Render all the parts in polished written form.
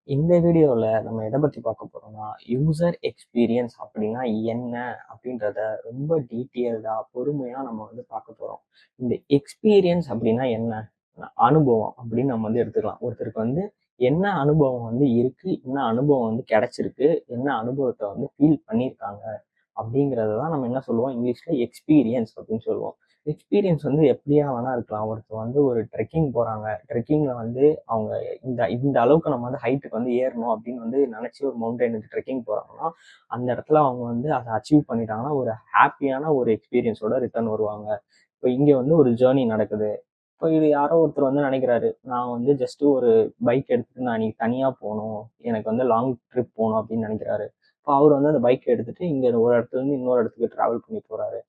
இந்த வீடியோவில் நம்ம எதை பற்றி பார்க்க போகிறோம்னா யூசர் எக்ஸ்பீரியன்ஸ் அப்படின்னா என்ன அப்படின்றத ரொம்ப டீட்டெயில்டாக பொறுமையாக நம்ம பார்க்க போகிறோம். இந்த எக்ஸ்பீரியன்ஸ் அப்படின்னா என்ன, அனுபவம் அப்படின்னு நம்ம எடுத்துக்கலாம். ஒருத்தருக்கு என்ன அனுபவம் இருக்குது, என்ன அனுபவம் கிடைச்சிருக்கு, என்ன அனுபவத்தை ஃபீல் பண்ணியிருக்காங்க அப்படிங்கிறத தான் நம்ம என்ன சொல்லுவோம், இங்கிலீஷில் எக்ஸ்பீரியன்ஸ் அப்படின்னு சொல்லுவோம். எக்ஸ்பீரியன்ஸ் எப்படியா வேணா இருக்கலாம். ஒருத்தர் ஒரு ட்ரெக்கிங் போகிறாங்க, ட்ரெக்கிங்கில் அவங்க இந்த இந்த அளவுக்கு நம்ம ஹைட்டுக்கு ஏறணும் அப்படின்னு நினச்சி ஒரு மவுண்டனுக்கு ட்ரெக்கிங் போகிறாங்கன்னா அந்த இடத்துல அவங்க அதை அச்சீவ் பண்ணிட்டாங்கன்னா ஒரு ஹாப்பியான ஒரு எக்ஸ்பீரியன்ஸோட ரிட்டர்ன் வருவாங்க. இப்போ இங்கே ஒரு ஜேர்னி நடக்குது. இப்போ இது யாரோ ஒருத்தர் நினைக்கிறாரு, நான் ஜஸ்ட் ஒரு பைக் எடுத்துட்டு நான் இன்னைக்கு தனியாக போகணும், எனக்கு லாங் ட்ரிப் போகணும் அப்படின்னு நினைக்கிறாரு. இப்போ அவர் அந்த பைக் எடுத்துட்டு இங்கே ஒரு இடத்துல இருந்து இன்னொரு இடத்துக்கு ட்ராவல் பண்ணி போறாரு.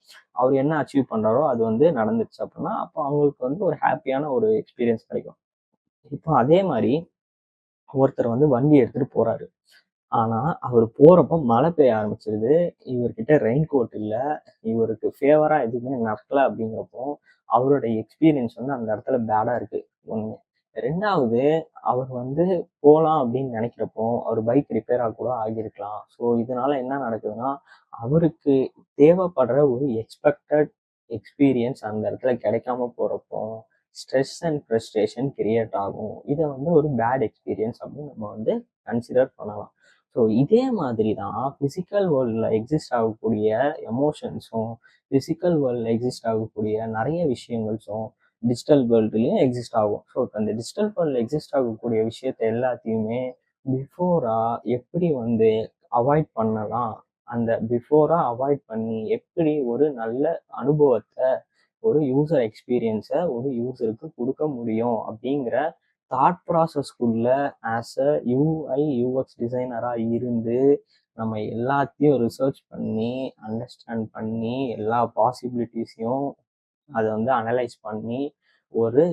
அவர் என்ன அச்சீவ் பண்றாரோ அது நடந்துச்சு அப்படின்னா அப்போ அவங்களுக்கு ஒரு ஹாப்பியான ஒரு எக்ஸ்பீரியன்ஸ் கிடைக்கும். இப்போ அதே மாதிரி ஒருத்தர் வண்டி எடுத்துட்டு போறாரு. ஆனா அவர் போறப்ப மழை பெய்ய ஆரம்பிச்சிருது. இவர்கிட்ட ரெயின் கோட் இல்ல, இவருக்கு ஃபேவரா எதுவுமே நடக்கல. அப்படிங்கிறப்போ அவரோட எக்ஸ்பீரியன்ஸ் அந்த இடத்துல பேடா இருக்கு. ஒண்ணு. ரெண்டாவது, அவர் போலாம் அப்படின்னு நினைக்கிறப்போ அவர் பைக் ரிப்பேரா கூட ஆகியிருக்கலாம். ஸோ இதனால என்ன நடக்குதுன்னா அவருக்கு தேவைப்படுற ஒரு எக்ஸ்பெக்டட் எக்ஸ்பீரியன்ஸ் அந்த இடத்துல கிடைக்காம போறப்போ ஸ்ட்ரெஸ் அண்ட் ஃப்ரஸ்ட்ரேஷன் கிரியேட் ஆகும். இதை ஒரு பேட் எக்ஸ்பீரியன்ஸ் அப்படின்னு நம்ம கன்சிடர் பண்ணலாம். ஸோ இதே மாதிரி தான் ஃபிசிக்கல் வேர்ல்டில் எக்ஸிஸ்ட் ஆகக்கூடிய எமோஷன்ஸும், ஃபிசிக்கல் வேர்ல்டில் எக்ஸிஸ்ட் ஆகக்கூடிய நிறைய விஷயங்கள்ஸும் டிஜிட்டல் வேர்ல்டுலேயும் எக்ஸிஸ்ட் ஆகும். ஸோ இப்போ அந்த டிஜிட்டல் வேர்ல்டில் எக்ஸிஸ்ட் ஆகக்கூடிய விஷயத்தை எல்லாத்தையுமே பிஃபோராக எப்படி அவாய்ட் பண்ணலாம், அந்த பிஃபோராக அவாய்ட் பண்ணி எப்படி ஒரு நல்ல அனுபவத்தை, ஒரு யூசர் எக்ஸ்பீரியன்ஸை ஒரு யூசருக்கு கொடுக்க முடியும் அப்படிங்கிற தாட் ப்ராசஸ்க்குள்ள ஆஸ் அ யூஐ யூஎக்ஸ் டிசைனராக இருந்து நம்ம எல்லாத்தையும் ரிசர்ச் பண்ணி அண்டர்ஸ்டாண்ட் பண்ணி எல்லா பாசிபிலிட்டிஸையும் அதை அனலைஸ் பண்ணி ஒரு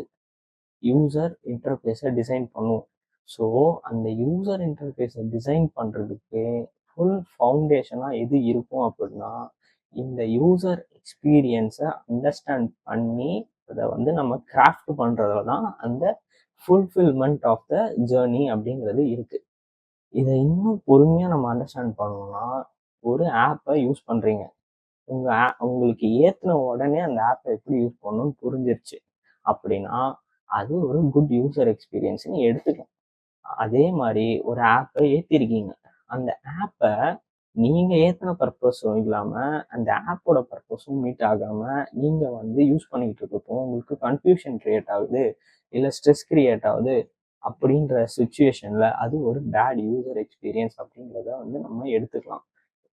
யூசர் இன்டர்ஃபேஸை டிசைன் பண்ணுவோம். ஸோ அந்த யூசர் இன்டர்ஃபேஸை டிசைன் பண்ணுறதுக்கு ஃபுல் ஃபவுண்டேஷனாக எது இருக்கும் அப்படின்னா இந்த யூசர் எக்ஸ்பீரியன்ஸை அண்டர்ஸ்டாண்ட் பண்ணி அதை நம்ம கிராஃப்ட் பண்ணுறதுல தான் அந்த ஃபுல்ஃபில்மெண்ட் ஆஃப் த ஜேர்னி அப்படிங்கிறது இருக்குது. இதை இன்னும் பொறுமையாக நம்ம அண்டர்ஸ்டாண்ட் பண்ணணும்னா, ஒரு ஆப்பை யூஸ் பண்ணுறீங்க, உங்களுக்கு ஏற்றின உடனே அந்த ஆப்பை எப்படி யூஸ் பண்ணணும்னு புரிஞ்சிருச்சு அப்படின்னா அது ஒரு குட் யூசர் எக்ஸ்பீரியன்ஸ்னு எடுத்துக்கலாம். அதே மாதிரி ஒரு ஆப்பை ஏற்றிருக்கீங்க, அந்த ஆப்பை நீங்கள் ஏற்றின பர்பஸும் இல்லாமல் அந்த ஆப்போட பர்பஸும் மீட் ஆகாமல் நீங்கள் யூஸ் பண்ணிக்கிட்டு இருக்கப்போ உங்களுக்கு கன்ஃபியூஷன் கிரியேட் ஆகுது, இல்லை ஸ்ட்ரெஸ் கிரியேட் ஆகுது. அப்படின்ற சுச்சுவேஷனில் அது ஒரு பேட் யூசர் எக்ஸ்பீரியன்ஸ் அப்படிங்கிறத நம்ம எடுத்துக்கலாம்.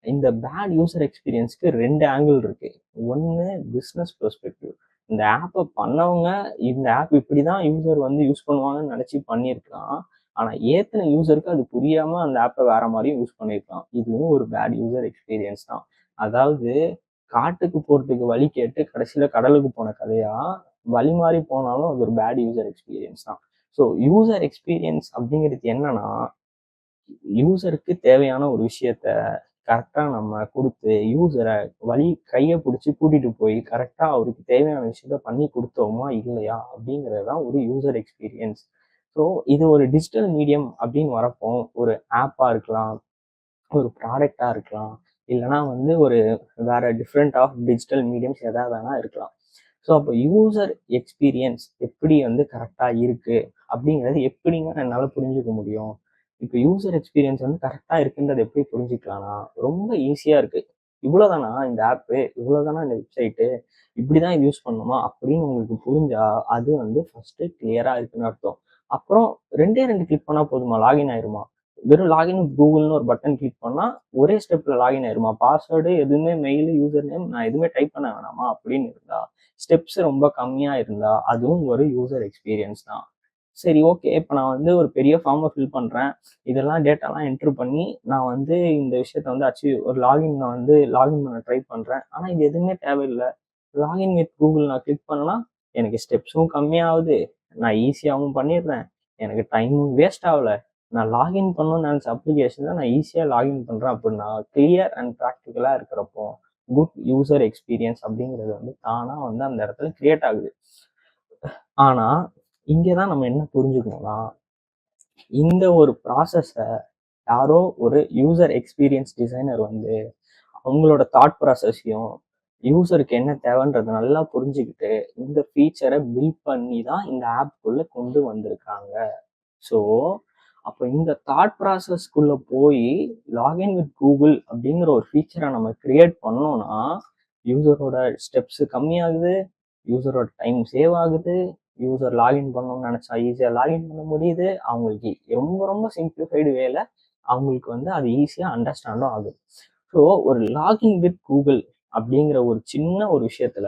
இந்த பேட் யூசர் எக்ஸ்பீரியன்ஸ்க்கு ரெண்டு ஆங்கிள் இருக்கு. ஒன்று பிஸ்னஸ் பெர்ஸ்பெக்டிவ். இந்த ஆப்பை பண்ணவங்க இந்த ஆப் இப்படிதான் யூசர் யூஸ் பண்ணுவாங்கன்னு நினைச்சு பண்ணியிருக்கலாம். ஆனா ஏத்தின யூசருக்கு அது புரியாம அந்த ஆப்பை வேற மாதிரியும் யூஸ் பண்ணியிருக்கலாம். இதுவும் ஒரு பேட் யூசர் எக்ஸ்பீரியன்ஸ் தான். அதாவது காட்டுக்கு போறதுக்கு வழி கேட்டு கடைசியில கடலுக்கு போன கதையா வழி மாறி போனாலும் அது ஒரு பேட் யூசர் எக்ஸ்பீரியன்ஸ் தான். ஸோ யூசர் எக்ஸ்பீரியன்ஸ் அப்படிங்கிறது என்னன்னா, யூசருக்கு தேவையான ஒரு விஷயத்த கரெக்டாக நம்ம கொடுத்து யூசரை கையை பிடிச்சி கூட்டிட்டு போய் கரெக்டாக அவருக்கு தேவையான விஷயத்த பண்ணி கொடுத்தோமா இல்லையா அப்படிங்கிறது தான் ஒரு யூசர் எக்ஸ்பீரியன்ஸ். ஸோ இது ஒரு டிஜிட்டல் மீடியம் அப்படின்னு வரப்போ ஒரு ஆப்பாக இருக்கலாம், ஒரு ப்ராடக்டாக இருக்கலாம், இல்லைனா ஒரு வேற டிஃப்ரெண்ட் ஆஃப் டிஜிட்டல் மீடியம்ஸ் எதாவது வேணா இருக்கலாம். ஸோ அப்போ யூசர் எக்ஸ்பீரியன்ஸ் எப்படி கரெக்டாக இருக்கு அப்படிங்கிறது எப்படிங்க என்னால் புரிஞ்சுக்க முடியும்? இப்போ யூசர் எக்ஸ்பீரியன்ஸ் கரெக்டாக இருக்குன்றது எப்படி புரிஞ்சுக்கலாம்னா ரொம்ப ஈஸியாக இருக்கு. இவ்வளோதானா இந்த ஆப்பு, இவ்வளோதானா இந்த வெப்சைட்டு, இப்படிதான் இது யூஸ் பண்ணணுமா அப்படின்னு உங்களுக்கு புரிஞ்சா அது ஃபர்ஸ்ட் கிளியரா இருக்குன்னு அர்த்தம். அப்புறம் ரெண்டே ரெண்டு கிளிக் பண்ணா போதுமா, லாகின் ஆயிருமா? வெறும் லாகின் வித் கூகுள்னு ஒரு பட்டன் கிளிக் பண்ணா ஒரே ஸ்டெப்ல லாகின் ஆயிருமா? பாஸ்வேர்டு எதுவுமே, மெயில், யூசர் நேம் நான் எதுவுமே டைப் பண்ண வேணாமா அப்படின்னு இருந்தா, ஸ்டெப்ஸ் ரொம்ப கம்மியா இருந்தா அதுவும் ஒரு யூசர் எக்ஸ்பீரியன்ஸ் தான். சரி, ஓகே. இப்போ நான் ஒரு பெரிய ஃபார்மை ஃபில் பண்ணுறேன், இதெல்லாம் டேட்டாலாம் என்ட்ரு பண்ணி நான் இந்த விஷயத்த அச்சீவ் ஒரு லாகின் நான் லாகின் பண்ண ட்ரை பண்ணுறேன். ஆனால் இது எதுவுமே தேவையில்லை. லாகின் வித் கூகுள் நான் கிளிக் பண்ணனா எனக்கு ஸ்டெப்ஸும் கம்மியாகுது, நான் ஈஸியாகவும் பண்ணிடுறேன், எனக்கு டைமும் வேஸ்ட் ஆகலை. நான் லாகின் பண்ணணும்னு நினச்ச அப்ளிகேஷனில் நான் ஈஸியாக லாகின் பண்ணுறேன் அப்படின்னா கிளியர் அண்ட் ப்ராக்டிக்கலாக இருக்கிறப்போ குட் யூசர் எக்ஸ்பீரியன்ஸ் அப்படிங்கிறது தானாக அந்த இடத்துல கிரியேட் ஆகுது. ஆனால் இங்கே தான் நம்ம என்ன புரிஞ்சுக்கணும்னா, இந்த ஒரு ப்ராசஸை யாரோ ஒரு யூசர் எக்ஸ்பீரியன்ஸ் டிசைனர் வந்து அவங்களோட தாட் ப்ராசஸையும் யூசருக்கு என்ன தேவைன்றதை நல்லா புரிஞ்சுக்கிட்டு இந்த ஃபீச்சரை பில்ட் பண்ணி தான் இந்த ஆப்குள்ள கொண்டு வந்திருக்காங்க. ஸோ அப்போ இந்த தாட் ப்ராசஸ்க்குள்ள போய் லாகின் வித் கூகுள் அப்படிங்கிற ஒரு ஃபீச்சரை நம்ம கிரியேட் பண்ணோம்னா யூசரோட ஸ்டெப்ஸ் கம்மியாகுது, யூசரோட டைம் சேவ் ஆகுது, யூசர் லாகின் பண்ணணும்னு நினைச்சா ஈஸியாக லாகின் பண்ண முடியுது, அவங்களுக்கு ரொம்ப ரொம்ப சிம்பிளிஃபைடு வேலை அவங்களுக்கு வந்து அது ஈஸியாக அண்டர்ஸ்டாண்டும் ஆகுது. ஸோ ஒரு லாகின் வித் கூகுள் அப்படிங்கிற ஒரு சின்ன ஒரு விஷயத்துல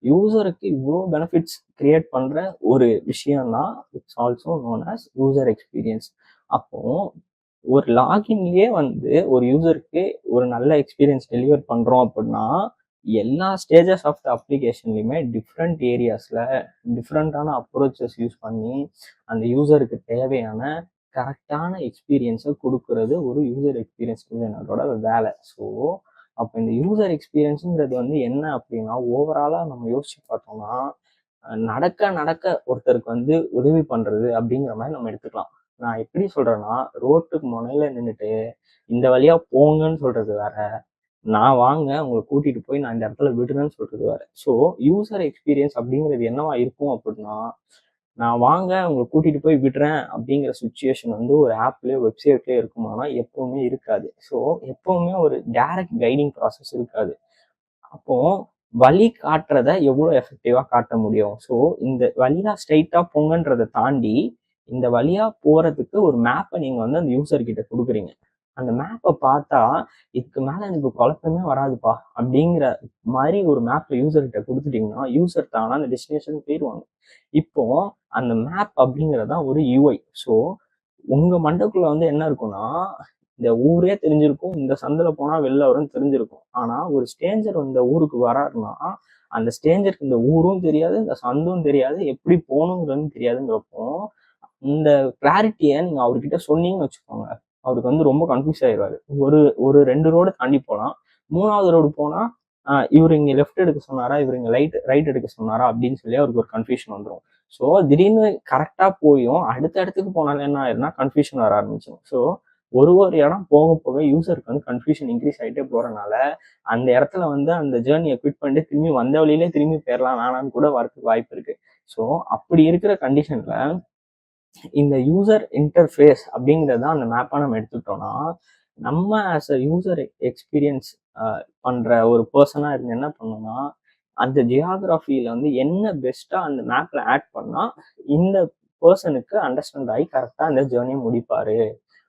யூசருக்கு இவ்வளோ பெனிஃபிட்ஸ் கிரியேட் பண்ற ஒரு விஷயம் தான் it's also known as user experience. அப்போ ஒரு லாகின்லயே வந்து ஒரு யூசருக்கு ஒரு நல்ல எக்ஸ்பீரியன்ஸ் டெலிவர் பண்றோம் அப்படின்னா எல்லா ஸ்டேஜஸ் ஆஃப் த அப்ளிகேஷன்லையுமே டிஃப்ரெண்ட் ஏரியாஸ்ல டிஃப்ரெண்டான அப்ரோச்சஸ் யூஸ் பண்ணி அந்த யூசருக்கு தேவையான கரெக்டான எக்ஸ்பீரியன்ஸை கொடுக்கறது ஒரு யூசர் எக்ஸ்பீரியன்ஸ் டிசைனரோட வேலை. ஸோ அப்போ இந்த யூசர் எக்ஸ்பீரியன்ஸுங்கிறது வந்து என்ன அப்படின்னா ஓவராலாக நம்ம யோசிச்சு பார்த்தோம்னா நடக்க நடக்க ஒருத்தருக்கு வந்து உதவி பண்றது அப்படிங்கிற மாதிரி நம்ம எடுத்துக்கலாம். நான் எப்படி சொல்றேன்னா ரோட்டுக்கு முனையில நின்றுட்டு இந்த வழியா போங்கன்னு சொல்றது வேற, நான் வாங்க உங்களை கூட்டிட்டு போய் நான் இந்த இடத்துல விடுறேன்னு சொல்றது வேற. ஸோ யூசர் எக்ஸ்பீரியன்ஸ் அப்படிங்கிறது என்னவா இருக்கும் அப்படின்னா நான் வாங்க உங்களை கூட்டிட்டு போய் விடுறேன் அப்படிங்கிற சுச்சுவேஷன் வந்து ஒரு ஆப்லயோ வெப்சைட்லயோ இருக்குமானா எப்பவுமே இருக்காது. ஸோ எப்பவுமே ஒரு டைரக்ட் கைடிங் ப்ராசஸ் இருக்காது. அப்போ வழி காட்டுறத எவ்வளோ எஃபெக்டிவா காட்ட முடியும். ஸோ இந்த வழியா ஸ்ட்ரைட்டா போங்கன்றதை தாண்டி இந்த வழியா போறதுக்கு ஒரு மேப்பை நீங்க வந்து அந்த யூசர் கிட்ட கொடுக்குறீங்க. அந்த மேப்பை பார்த்தா இதுக்கு மேல எனக்கு குழப்பமே வராதுப்பா அப்படிங்கிற மாதிரி ஒரு மேப்ல யூசர் கிட்ட கொடுத்துட்டீங்கன்னா யூசர் தானா அந்த டெஸ்டினேஷன் போயிடுவாங்க. இப்போ அந்த மேப் அப்படிங்கிறதா ஒரு யூஐ. ஸோ உங்க மண்டக்குள்ள வந்து என்ன இருக்கும்னா இந்த ஊரே தெரிஞ்சிருக்கும், இந்த சந்தில போனா வெளில வரும்னு தெரிஞ்சிருக்கும். ஆனா ஒரு ஸ்ட்ரேஞ்சர் இந்த ஊருக்கு வராருன்னா அந்த ஸ்ட்ரேஞ்சருக்கு இந்த ஊரும் தெரியாது, இந்த சந்தும் தெரியாது, எப்படி போகணுங்கிறது தெரியாதுங்கிறப்போ இந்த கிளாரிட்டியை நீங்க அவர்கிட்ட சொன்னீங்கன்னு வச்சுக்கோங்க, அவருக்கு வந்து ரொம்ப கன்ஃபியூஸ் ஆயிடுவாரு. ஒரு ஒரு 2 ரோடு தாண்டி போகலாம், 3வது ரோடு போனா இவர் இங்க லெஃப்ட் எடுக்க சொன்னாரா, இவர் இங்க ரைட் எடுக்க சொன்னாரா அப்படின்னு சொல்லி அவருக்கு ஒரு கன்ஃபியூஷன் வந்துடும். ஸோ திடீர்னு கரெக்டா போயும் அடுத்த இடத்துக்கு போனாலும் என்ன ஆயிரும்னா கன்ஃபியூஷன் வர ஆரம்பிச்சிடும். ஸோ ஒரு இடம் போக போக யூசருக்கு வந்து கன்ஃபியூஷன் இன்க்ரீஸ் ஆகிட்டே போறனால அந்த இடத்துல வந்து அந்த ஜேர்னியை குவிட் பண்ணிட்டு திரும்பி வந்த வழியிலே திரும்பி போயிடலாம் வேணான்னு கூட வரதுக்கு வாய்ப்பு இருக்கு. ஸோ அப்படி இருக்கிற கண்டிஷன்ல இந்த யூசர் இன்டர்ஃபேஸ் அப்படிங்கிறத அந்த மேப்பை நம்ம எடுத்துக்கிட்டோம்னா நம்ம ஆஸ் அ யூசர் எக்ஸ்பீரியன்ஸ் பண்ற ஒரு பர்சனா இருந்து என்ன பண்ணணும்னா அந்த ஜியாகிரபியில வந்து என்ன பெஸ்டா அந்த மேப்ல ஆட் பண்ணா இந்த பர்சனுக்கு அண்டர்ஸ்டாண்ட் ஆகி கரெக்டா அந்த ஜேர்னியை முடிப்பாரு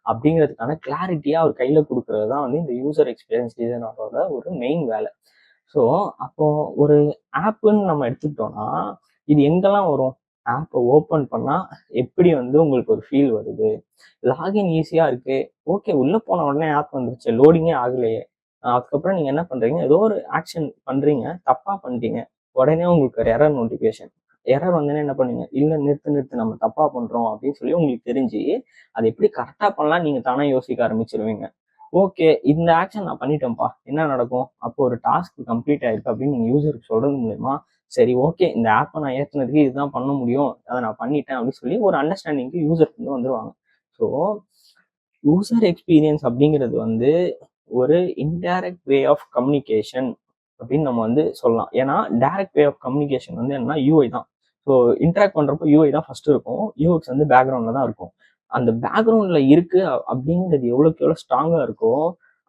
அப்படிங்கிறதுக்கான கிளாரிட்டியா அவர் கையில கொடுக்கறது தான் வந்து இந்த யூசர் எக்ஸ்பீரியன்ஸ் டிசைனரோட ஒரு மெயின் வேலை. ஸோ அப்போ ஒரு ஆப்புன்னு நம்ம எடுத்துக்கிட்டோம்னா இது எங்கெல்லாம் வரும்? ஆப்பை ஓப்பன் பண்ணா எப்படி வந்து உங்களுக்கு ஒரு ஃபீல் வருது, லாகின் ஈஸியா இருக்கு, ஓகே உள்ள போன உடனே ஆப் வந்துருச்சு, லோடிங்கே ஆகலையே, அதுக்கப்புறம் நீங்க என்ன பண்றீங்க, ஏதோ ஒரு ஆக்ஷன் பண்றீங்க, தப்பா பண்ணிட்டீங்க, உடனே உங்களுக்கு ஒரு எரர் நோட்டிஃபிகேஷன். எரர் வந்தோடனே என்ன பண்ணுவீங்க, இல்ல நிறுத்து நம்ம தப்பா பண்றோம் அப்படின்னு சொல்லி உங்களுக்கு தெரிஞ்சு அதை எப்படி கரெக்டா பண்ணலாம் நீங்க தானே யோசிக்க ஆரம்பிச்சிருவீங்க. ஓகே இந்த ஆக்ஷன் நான் பண்ணிட்டேன்ப்பா, என்ன நடக்கும், அப்போ ஒரு டாஸ்க் கம்ப்ளீட் ஆயிருக்கு அப்படின்னு நீங்க யூசருக்கு சொல்றது மூலயமா சரி ஓகே இந்த ஆப்பை நான் ஏற்றுனதுக்கு இதுதான் பண்ண முடியும், அதை நான் பண்ணிட்டேன் அப்படின்னு சொல்லி ஒரு அண்டர்ஸ்டாண்டிங்க்கு யூசருக்கு வந்து வந்துருவாங்க. ஸோ யூசர் எக்ஸ்பீரியன்ஸ் அப்படிங்கிறது வந்து ஒரு இன்டைரக்ட் வே ஆஃப் கம்யூனிகேஷன் அப்படின்னு நம்ம வந்து சொல்லலாம். ஏன்னா டைரக்ட் வே ஆஃப் கம்யூனிகேஷன் வந்து என்னன்னா யூஐ தான். ஸோ இன்டராக்ட் பண்றப்போ யூஐ தான் ஃபர்ஸ்ட் இருக்கும், யூஎக்ஸ் வந்து பேக்ரவுண்ட்ல தான் இருக்கும். அந்த பேக்ரவுண்ட்ல இருக்கு அப்படிங்கிறது எவ்வளோக்கு எவ்வளோ ஸ்ட்ராங்கா இருக்கோ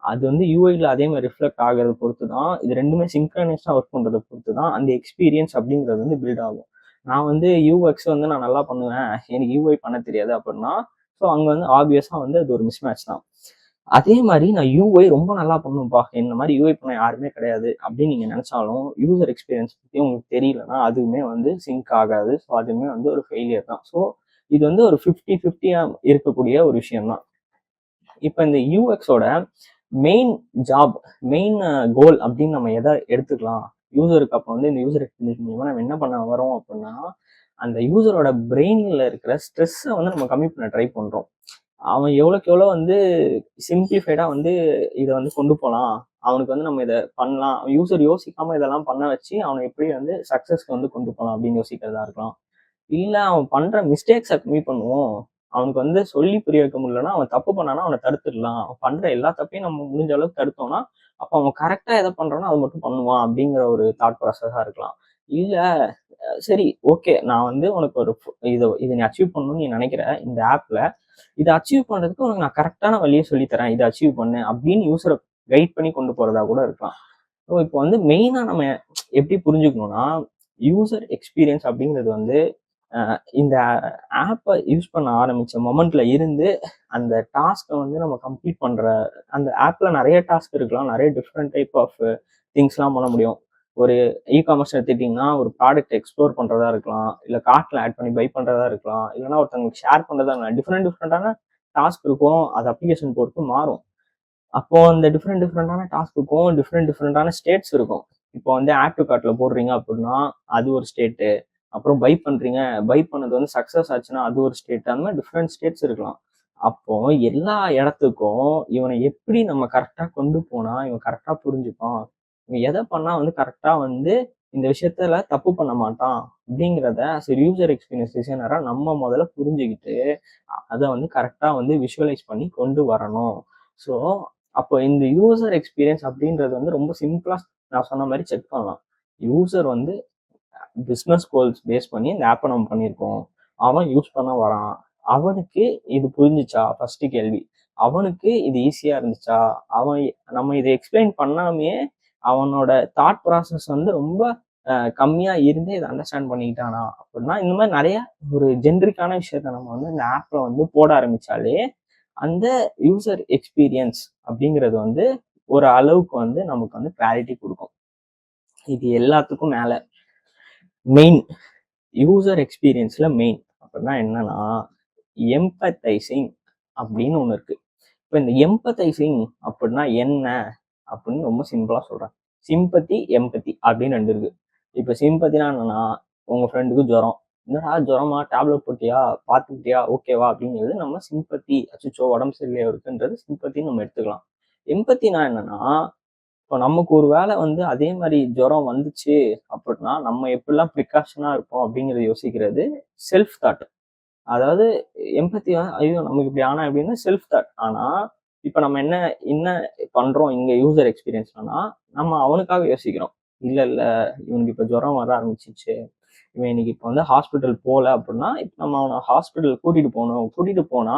அது வந்து யூஐல அதே மாதிரி ரிஃப்ளெக்ட் ஆகிறத பொறுத்து தான், இது ரெண்டுமே சிங்க்ரனைஸாக ஒர்க் பண்ணுறதை பொறுத்து தான் அந்த எக்ஸ்பீரியன்ஸ் அப்படிங்கிறது வந்து பில்ட் ஆகும். நான் வந்து யூஎக்ஸ் வந்து நான் நல்லா பண்ணுவேன், எனக்கு யூஐ பண்ண தெரியாது அப்படின்னா ஸோ அங்கே வந்து ஆப்வியஸாக வந்து அது ஒரு மிஸ்மேட்ச் தான். அதே மாதிரி நான் யூஐ ரொம்ப நல்லா பண்ணுவேன்ப்பா, இந்த மாதிரி யூஐ பண்ண யாருமே கிடையாது அப்படின்னு நீங்கள் நினச்சாலும் யூசர் எக்ஸ்பீரியன்ஸ் பற்றி உங்களுக்கு தெரியலன்னா அதுவுமே வந்து சிங்க் ஆகாது. ஸோ அதுவுமே வந்து ஒரு ஃபெயிலியர் தான். ஸோ இது வந்து ஒரு 50-50 இருக்கக்கூடிய ஒரு விஷயம் தான். இப்போ இந்த யூஎக்ஸோட மெயின் ஜாப், மெயின் கோல் அப்படின்னு நம்ம எதை எடுத்துக்கலாம் யூசருக்கு? அப்போ வந்து இந்த யூசர் எக்ஸ்பீரியன்ஸ் மூலமா நம்ம என்ன பண்ண வரோம் அப்படின்னா அந்த யூசரோட பிரெயின்ல இருக்கிற ஸ்ட்ரெஸ்ஸை வந்து நம்ம கம்மி பண்ண ட்ரை பண்றோம். அவன் எவ்வளோக்கு எவ்வளோ வந்து சிம்பிளிஃபைடா வந்து இதை வந்து கொண்டு போகலாம், அவனுக்கு வந்து நம்ம இதை பண்ணலாம், யூசர் யோசிக்காம இதெல்லாம் பண்ண வச்சு அவனை எப்படி வந்து சக்சஸ்க்கு வந்து கொண்டு போகலாம் அப்படின்னு யோசிக்கிறதா இருக்கலாம். இல்லை அவன் பண்ற மிஸ்டேக்ஸை கம்மி பண்ணுவோம், அவனுக்கு வந்து சொல்லி புரிய வைக்க முடியலன்னா, அவன் தப்பு பண்ணானா அவனை தடுத்துடலாம். அவன் பண்ற எல்லா தப்பையும் நம்ம முடிஞ்ச அளவுக்கு தடுத்தோம்னா, அப்ப அவன் கரெக்டா எதை பண்றானோ அதை மட்டும் பண்ணுவான் அப்படிங்கிற ஒரு தாட் ப்ராசஸா இருக்கலாம். இல்ல சரி ஓகே, நான் வந்து உனக்கு ஒரு இதை நீ அச்சீவ் பண்ணணும்னு நீ நினைக்கிற இந்த ஆப்ல, இதை அச்சீவ் பண்றதுக்கு உனக்கு நான் கரெக்டான வழியை சொல்லித்தரேன், இதை அச்சீவ் பண்ணு அப்படின்னு யூஸரை கைட் பண்ணி கொண்டு போறதா கூட இருக்கலாம். ஸோ இப்போ வந்து மெயினா நம்ம எப்படி புரிஞ்சுக்கணும்னா, யூசர் எக்ஸ்பீரியன்ஸ் அப்படிங்கிறது வந்து இந்த ஆப்பை யூஸ் பண்ண ஆரம்பிச்ச மொமெண்ட்ல இருந்து அந்த டாஸ்க்கை வந்து நம்ம கம்ப்ளீட் பண்ற, அந்த ஆப்ல நிறைய டாஸ்க் இருக்கலாம், நிறைய டிஃப்ரெண்ட் டைப் ஆஃப் திங்ஸ்லாம் பண்ண முடியும். ஒரு காமர்ஸ் எடுத்துக்கிட்டிங்கன்னா ஒரு ப்ராடக்ட் எக்ஸ்ப்ளோர் பண்றதா இருக்கலாம், இல்லை கார்ட்ல ஆட் பண்ணி பை பண்றதா இருக்கலாம், இல்லைன்னா ஒருத்தவங்களுக்கு ஷேர் பண்றதா இருக்கலாம். டிஃப்ரெண்டான டாஸ்க் இருக்கும், அது அப்ளிகேஷன் பொறுத்து மாறும். அப்போ அந்த டிஃப்ரெண்டான டாஸ்க்குக்கும் டிஃப்ரெண்டான ஸ்டேட்ஸ் இருக்கும். இப்போ வந்து ஆட் டு கார்ட்ல போடுறீங்க அப்படின்னா அது ஒரு ஸ்டேட்டு, அப்புறம் பை பண்றீங்க, பை பண்ணது வந்து சக்சஸ் ஆச்சுன்னா அது ஒரு ஸ்டேட், அந்த மாதிரி டிஃப்ரெண்ட் ஸ்டேட்ஸ் இருக்கலாம். அப்போ எல்லா இடத்துக்கும் இவனை எப்படி நம்ம கரெக்டா கொண்டு போனா இவன் கரெக்டா புரிஞ்சுப்பான், இவன் எதை பண்ணா வந்து கரெக்டா வந்து இந்த விஷயத்துல தப்பு பண்ண மாட்டான் அப்படிங்கிறத சரி யூசர் எக்ஸ்பீரியன்ஸ் டிசைனரா நம்ம முதல்ல புரிஞ்சுக்கிட்டு அதை வந்து கரெக்டா வந்து விஷுவலைஸ் பண்ணி கொண்டு வரணும். ஸோ அப்போ இந்த யூசர் எக்ஸ்பீரியன்ஸ் அப்படின்றது வந்து ரொம்ப சிம்பிளா நான் சொன்ன மாதிரி செக் பண்ணலாம். யூசர் வந்து பிஸ்னஸ் கோல்ஸ் பேஸ் பண்ணி இந்த ஆப்பை நம்ம பண்ணியிருக்கோம், அவன் யூஸ் பண்ண வரான், அவனுக்கு இது புரிஞ்சிச்சா ஃபர்ஸ்ட் கேள்வி, அவனுக்கு இது ஈஸியா இருந்துச்சா, அவன் நம்ம இதை எக்ஸ்பிளைன் பண்ணாமே அவனோட தாட் ப்ராசஸ் வந்து ரொம்ப கம்மியா இருந்து இதை அண்டர்ஸ்டாண்ட் பண்ணிக்கிட்டானா அப்படின்னா, இந்த மாதிரி நிறைய ஒரு ஜென்ரிக்கான விஷயத்த நம்ம வந்து இந்த ஆப்ல வந்து போட ஆரம்பிச்சாலே அந்த யூசர் எக்ஸ்பீரியன்ஸ் அப்படிங்கிறது வந்து ஒரு அளவுக்கு வந்து நமக்கு வந்து கிளாரிட்டி கொடுக்கும். இது எல்லாத்துக்கும் மேல மெயின் யூசர் எக்ஸ்பீரியன்ஸ்ல மெயின் அப்படின்னா என்னன்னா, எம்பத்தைசிங் அப்படின்னு ஒன்று இருக்கு. இப்போ இந்த எம்பத்தைசிங் அப்படின்னா என்ன அப்படின்னு ரொம்ப சிம்பிளா சொல்றேன். சிம்பத்தி எம்பத்தி அப்படின்னு ரெண்டு இருக்கு. இப்போ சிம்பத்தினா என்னன்னா, உங்க ஃப்ரெண்டுக்கு ஜுரம், என்னடா ஜுரமா, டேப்லெட் போட்டியா, பார்த்துக்கிட்டியா, ஓகேவா அப்படிங்கிறது நம்ம சிம்பத்தி, அச்சுச்சோ உடம்பு சரியில்லையா இருக்குன்றது சிம்பத்தின்னு நம்ம எடுத்துக்கலாம். எம்பத்தினா என்னன்னா, இப்போ நமக்கு ஒரு வேளை வந்து அதே மாதிரி ஜுரம் வந்துச்சு அப்படின்னா நம்ம எப்படிலாம் ப்ரிகாஷனா இருப்போம் அப்படிங்கிறத யோசிக்கிறது செல்ஃப் தாட். அதாவது எம்பத்தி ஐயோ நமக்கு இப்படி ஆனா எப்படின்னா செல்ஃப் தாட். ஆனா இப்ப நம்ம என்ன என்ன பண்றோம் இங்க யூசர் எக்ஸ்பீரியன்ஸ்னா, நம்ம அவனுக்காக யோசிக்கிறோம். இல்ல இல்ல இவனுக்கு இப்ப ஜுரம் வர ஆரம்பிச்சிச்சு, இவன் இன்னைக்கு இப்ப வந்து ஹாஸ்பிட்டல் போல அப்படின்னா, இப்ப நம்ம அவனை ஹாஸ்பிட்டல் கூட்டிட்டு போகணும், கூட்டிட்டு போனா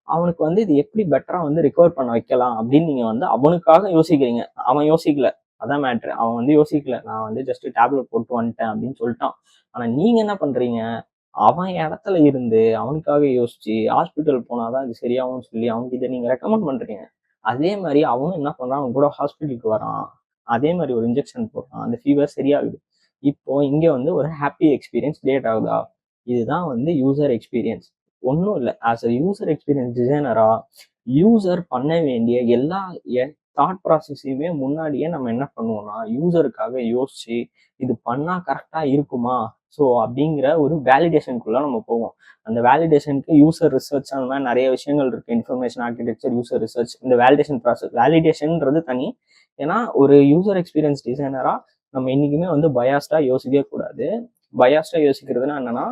அவனுக்கு வந்து இது எப்படி பெட்டரா வந்து ரிகவர் பண்ண வைக்கலாம் அப்படின்னு நீங்க வந்து அவனுக்காக யோசிக்கிறீங்க. அவன் யோசிக்கல, அதான் மேட்ரு. அவன் வந்து யோசிக்கல, நான் வந்து ஜஸ்ட் டேப்லெட் போட்டு வந்துட்டேன் அப்படின்னு சொல்லிட்டான். ஆனா நீங்க என்ன பண்றீங்க, அவன் இடத்துல இருந்து அவனுக்காக யோசிச்சு ஹாஸ்பிட்டல் போனாதான் இது சரியாகும்னு சொல்லி அவனுக்கு இதை நீங்க ரெக்கமெண்ட் பண்றீங்க. அதே மாதிரி அவனும் என்ன பண்றான், அவன் கூட ஹாஸ்பிட்டலுக்கு வரான், அதே மாதிரி ஒரு இன்ஜெக்ஷன் போடுறான், அந்த ஃபீவர் சரியாகுது. இப்போ இங்க வந்து ஒரு ஹாப்பி எக்ஸ்பீரியன்ஸ் கிரியேட் ஆகுதா? இதுதான் வந்து யூசர் எக்ஸ்பீரியன்ஸ். ஒன்றும் இல்லை, ஆஸ் அ யூசர் எக்ஸ்பீரியன்ஸ் டிசைனரா யூசர் பண்ண வேண்டிய எல்லா தாட் ப்ராசஸையுமே முன்னாடியே நம்ம என்ன பண்ணுவோம்னா யூசருக்காக யோசிச்சு இது பண்ணா கரெக்டா இருக்குமா ஸோ அப்படிங்கிற ஒரு வேலிடேஷனுக்குள்ள நம்ம போவோம். அந்த வேலிடேஷனுக்கு யூசர் ரிசர்ச் அந்த மாதிரி நிறைய விஷயங்கள் இருக்கு, இன்ஃபர்மேஷன் ஆர்கிடெக்சர், யூசர் ரிசர்ச். இந்த வேலிடேஷன் ப்ராசஸ், வேலிடேஷன்ன்றது தனி. ஏன்னா ஒரு யூசர் எக்ஸ்பீரியன்ஸ் டிசைனரா நம்ம என்னைக்குமே வந்து பயாஸ்டா யோசிக்கவே கூடாது. பயாஸ்டா யோசிக்கிறதுனா என்னன்னா,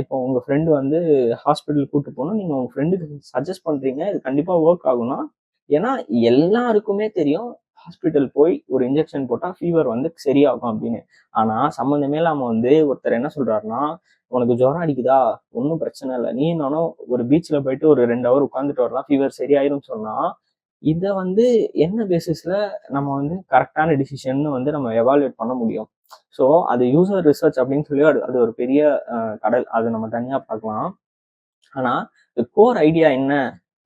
இப்போ உங்க ஃப்ரெண்டு வந்து ஹாஸ்பிட்டல் கூட்டு போகணும், நீங்க உங்க ஃப்ரெண்டுக்கு சஜஸ்ட் பண்றீங்க, இது கண்டிப்பா ஒர்க் ஆகும்னா, ஏன்னா எல்லாருக்குமே தெரியும் ஹாஸ்பிட்டல் போய் ஒரு இன்ஜெக்ஷன் போட்டா ஃபீவர் வந்து சரியாகும் அப்படின்னு. ஆனா சம்மந்தமே இல்லாம வந்து ஒருத்தர் என்ன சொல்றாருன்னா, உனக்கு ஜுரம் அடிக்குதா, ஒன்றும் பிரச்சனை இல்லை, நீ நானும் ஒரு பீச்ல போயிட்டு ஒரு 2 ஹவர் உட்காந்துட்டு வரலாம், ஃபீவர் சரியாயிரும் சொன்னா, இதை வந்து என்ன பேசிஸ்ல நம்ம வந்து கரெக்டான டிசிஷன் வந்து நம்ம எவாலுவேட் பண்ண முடியும்? ஸோ அது யூசர் ரிசர்ச் அப்படின்னு சொல்லி அது ஒரு பெரிய கடல், அது நம்ம தனியா பார்க்கலாம். ஆனா கோர் ஐடியா என்ன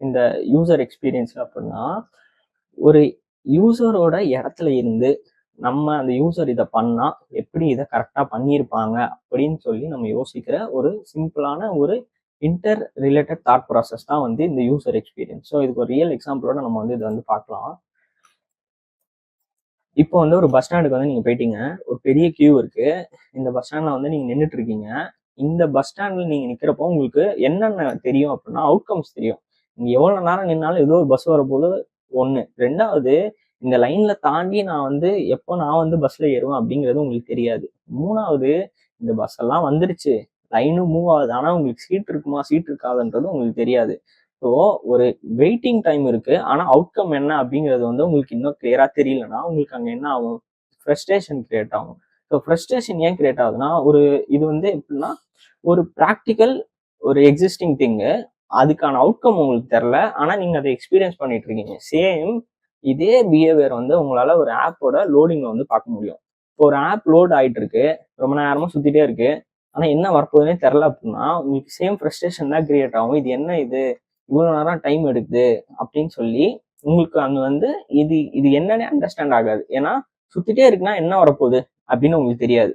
இந்த யூசர் எக்ஸ்பீரியன்ஸ் அப்படின்னா, ஒரு யூசரோட இடத்துல இருந்து நம்ம அந்த யூசர் இதை பண்ணா எப்படி இதை கரெக்டா பண்ணியிருப்பாங்க அப்படின்னு சொல்லி நம்ம யோசிக்கிற ஒரு சிம்பிளான ஒரு இன்டர் ரிலேட்டட் தாட் ப்ராசஸ் தான் வந்து இந்த யூசர் எக்ஸ்பீரியன்ஸ். ஸோ இதுக்கு ஒரு ரியல் எக்ஸாம்பிளோட நம்ம வந்து இதை வந்து பார்க்கலாம். இப்போ வந்து ஒரு பஸ் ஸ்டாண்டுக்கு வந்து நீங்க போயிட்டீங்க, ஒரு பெரிய கியூ இருக்கு, இந்த பஸ் ஸ்டாண்ட்ல வந்து நீங்க நின்றுட்டு இருக்கீங்க. இந்த பஸ் ஸ்டாண்ட்ல நீங்க நிக்கிறப்போ உங்களுக்கு என்னென்ன தெரியும் அப்படின்னா அவுட்கம்ஸ் தெரியும். நீங்க எவ்வளவு நேரம் நின்னாலும் ஏதோ ஒரு பஸ் வரப்போது ஒண்ணு. ரெண்டாவது, இந்த லைன்ல தாண்டி நான் வந்து எப்போ நான் வந்து பஸ்ல ஏறுவேன் அப்படிங்கிறது உங்களுக்கு தெரியாது. மூணாவது, இந்த பஸ் எல்லாம் வந்துருச்சு, லைனும் மூவ் ஆகுது. ஆனா உங்களுக்கு சீட் இருக்குமா சீட் இருக்காதுன்றது உங்களுக்கு தெரியாது. ஸோ ஒரு வெயிட்டிங் டைம் இருக்கு. ஆனா அவுட்கம் என்ன அப்படிங்கிறது வந்து உங்களுக்கு இன்னும் கிளியரா தெரியலன்னா உங்களுக்கு அங்க என்ன ஆகும்? ஃப்ரஸ்ட்ரேஷன் கிரியேட் ஆகும். ஸோ ஃப்ரஸ்ட்ரேஷன் ஏன் கிரியேட் ஆகுதுன்னா, இது வந்து எப்படின்னா ஒரு ப்ராக்டிக்கல் ஒரு எக்ஸிஸ்டிங் திங்கு. அதுக்கான அவுட்கம் உங்களுக்கு தெரியல. ஆனா நீங்க அதை எக்ஸ்பீரியன்ஸ் பண்ணிட்டு இருக்கீங்க. சேம் இதே பிஹேவியர் வந்து உங்களால ஒரு ஆப்போட லோடிங்ல வந்து பார்க்க முடியும். இப்போ ஒரு ஆப் லோட் ஆயிட்டு இருக்கு. ரொம்ப நேரமா சுத்திட்டே இருக்கு. ஆனா என்ன வரப்போகுதுன்னே தெரியல அப்படின்னா உங்களுக்கு சேம் ஃப்ரஸ்ட்ரேஷன் தான் கிரியேட் ஆகும். இது என்ன இது? இவ்வளவு நேரம் டைம் எடுக்குது அப்படின்னு சொல்லி உங்களுக்கு அங்க வந்து இது இது என்னன்னே அண்டர்ஸ்டாண்ட் ஆகாது. ஏன்னா சுத்திட்டே இருக்குன்னா என்ன வரப்போகுது அப்படின்னு உங்களுக்கு தெரியாது.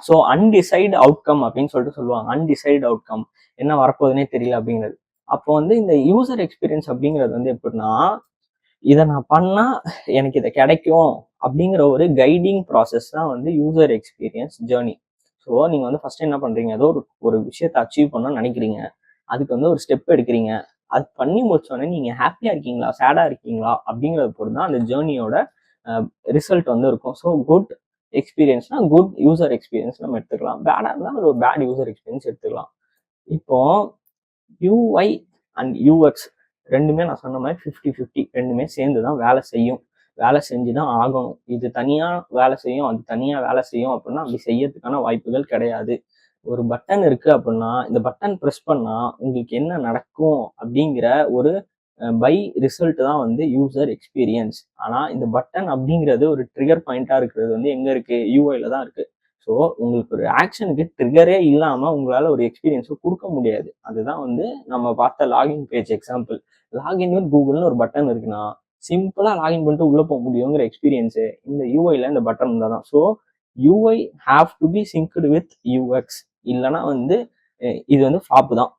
ஸோ அன்டிசைடு அவுட்கம் அப்படின்னு சொல்லிட்டு சொல்லுவாங்க. அன்டிசைடு அவுட்கம் என்ன வரப்போகுதுன்னே தெரியல அப்படிங்கிறது. அப்போ வந்து இந்த யூசர் எக்ஸ்பீரியன்ஸ் அப்படிங்கிறது வந்து எப்படின்னா, இதை நான் பண்ணா எனக்கு இதை கிடைக்கும் அப்படிங்கிற ஒரு கைடிங் ப்ராசஸ் தான் வந்து யூசர் எக்ஸ்பீரியன்ஸ் ஜேர்னி. ஸோ நீங்க வந்து ஃபர்ஸ்ட் என்ன பண்றீங்க? ஏதோ ஒரு விஷயத்தை அச்சீவ் பண்ணணும்னு நினைக்கிறீங்க. அதுக்கு வந்து ஒரு ஸ்டெப் எடுக்கிறீங்க. அது பண்ணி முடிச்சோடனே நீங்க ஹாப்பியா இருக்கீங்களா, சேடா இருக்கீங்களா அப்படிங்கிறத பொறுத்து தான் அந்த ஜேர்னியோட ரிசல்ட் வந்து இருக்கும். ஸோ குட் எக்ஸ்பீரியன்ஸ்னா குட் யூசர் எக்ஸ்பீரியன்ஸ் நம்ம எடுத்துக்கலாம். பேடா இருந்தால் ஒரு பேட் யூசர் எக்ஸ்பீரியன்ஸ் எடுத்துக்கலாம். இப்போ யூஐ அண்ட் யூஎக்ஸ் ரெண்டுமே நான் சொன்ன மாதிரி 50-50 ரெண்டுமே சேர்ந்து தான் வேலை செய்யும். வேலை செஞ்சு தான் ஆகணும். இது தனியா வேலை செய்யும், அது தனியா வேலை செய்யும் அப்படின்னா அப்படி செய்யறதுக்கான வாய்ப்புகள் கிடையாது. ஒரு பட்டன் இருக்கு அப்படின்னா இந்த பட்டன் ப்ரெஸ் பண்ணா உங்களுக்கு என்ன நடக்கும் அப்படிங்கிற ஒரு பை ரிசல்ட் தான் வந்து யூசர் எக்ஸ்பீரியன்ஸ். ஆனா இந்த பட்டன் அப்படிங்கிறது ஒரு ட்ரிகர் பாயிண்டா இருக்கிறது வந்து எங்க இருக்கு? யூஐல தான் இருக்கு. ஸோ உங்களுக்கு ஒரு ஆக்ஷனுக்கு ட்ரிகரே இல்லாம உங்களால ஒரு எக்ஸ்பீரியன்ஸை கொடுக்க முடியாது. அதுதான் வந்து நம்ம பார்த்த login page example. Login with கூகுள்னு ஒரு பட்டன் இருக்குன்னா சிம்பிளா லாகின் பண்ணிட்டு உள்ள போக முடியுங்கிற எக்ஸ்பீரியன்ஸ் இந்த யூஐல இந்த பட்டன் இருந்தால் தான். So UI have to be synced with UX. இல்லைன்னா வந்து இது வந்து ஃப்ளாப் தான்.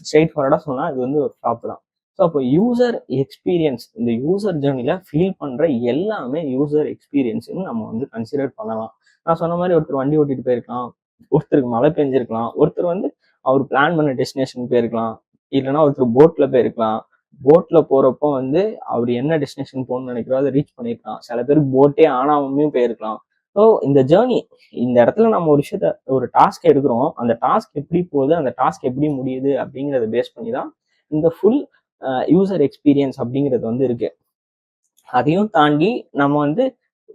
ஸ்ட்ரெயிட் ஃபார்வர்டா சொன்னா இது வந்து ஒரு ஃப்ளாப் தான். ஸோ அப்போ யூசர் எக்ஸ்பீரியன்ஸ் இந்த யூசர் ஜேர்னில ஃபீல் பண்ற எல்லாமே யூசர் எக்ஸ்பீரியன்ஸ்னு நம்ம வந்து கன்சிடர் பண்ணலாம். நான் சொன்ன மாதிரி ஒருத்தர் வண்டி ஓட்டிட்டு போயிருக்கலாம், ஒருத்தருக்கு மழை பெஞ்சிருக்கலாம், ஒருத்தர் வந்து அவர் பிளான் பண்ண டெஸ்டினேஷன் போயிருக்கலாம், இல்லைன்னா ஒருத்தர் போட்ல போயிருக்கலாம். போட்ல போறப்போ வந்து அவர் என்ன டெஸ்டினேஷன் போகணும்னு நினைக்கிறோம் அதை ரீச் பண்ணிருக்கலாம். சில பேருக்கு போட்டே ஆனாமையும் போயிருக்கலாம். ஸோ இந்த ஜேர்னி இந்த இடத்துல நம்ம ஒரு விஷயத்த ஒரு டாஸ்க் எடுக்கிறோம். அந்த டாஸ்க் எப்படி போகுது, அந்த டாஸ்க் எப்படி முடியுது அப்படிங்கிறத பேஸ் பண்ணி தான் இந்த ஃபுல் யூசர் எக்ஸ்பீரியன்ஸ் அப்படிங்கிறது வந்து இருக்கு. அதையும் தாண்டி நம்ம வந்து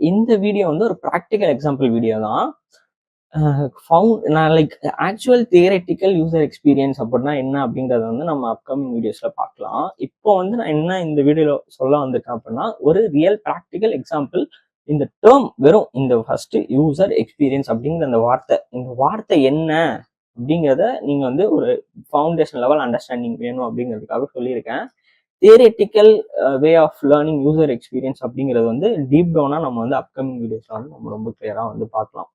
இந்த வீடியோ வந்து ஒரு ப்ராக்டிக்கல் எக்ஸாம்பிள் வீடியோ தான். நான் like actual theoretical user experience அப்படின்னா என்ன அப்படிங்கிறத வந்து நம்ம அப்கமிங் வீடியோஸ்ல பார்க்கலாம். இப்போ வந்து நான் என்ன இந்த வீடியோல சொல்ல வந்திருக்கேன் அப்படின்னா ஒரு ரியல் ப்ராக்டிக்கல் எக்ஸாம்பிள். இந்த டேர்ம் வெறும் இந்த ஃபர்ஸ்ட் யூசர் எக்ஸ்பீரியன்ஸ் அப்படிங்கிற அந்த இந்த வார்த்தை என்ன அப்படிங்கிறத நீங்க வந்து ஒரு ஃபவுண்டேஷன் லெவல் அண்டர்ஸ்டாண்டிங் வேணும் அப்படிங்கிறதுக்காக சொல்லியிருக்கேன். Theoretical way of learning user experience அப்படிங்கிறது வந்து டீப் டவுனா நம்ம வந்து அப்கமிங் வீடியோஸ்ல வந்து நம்ம ரொம்ப கிளியரா வந்து பார்க்கலாம்.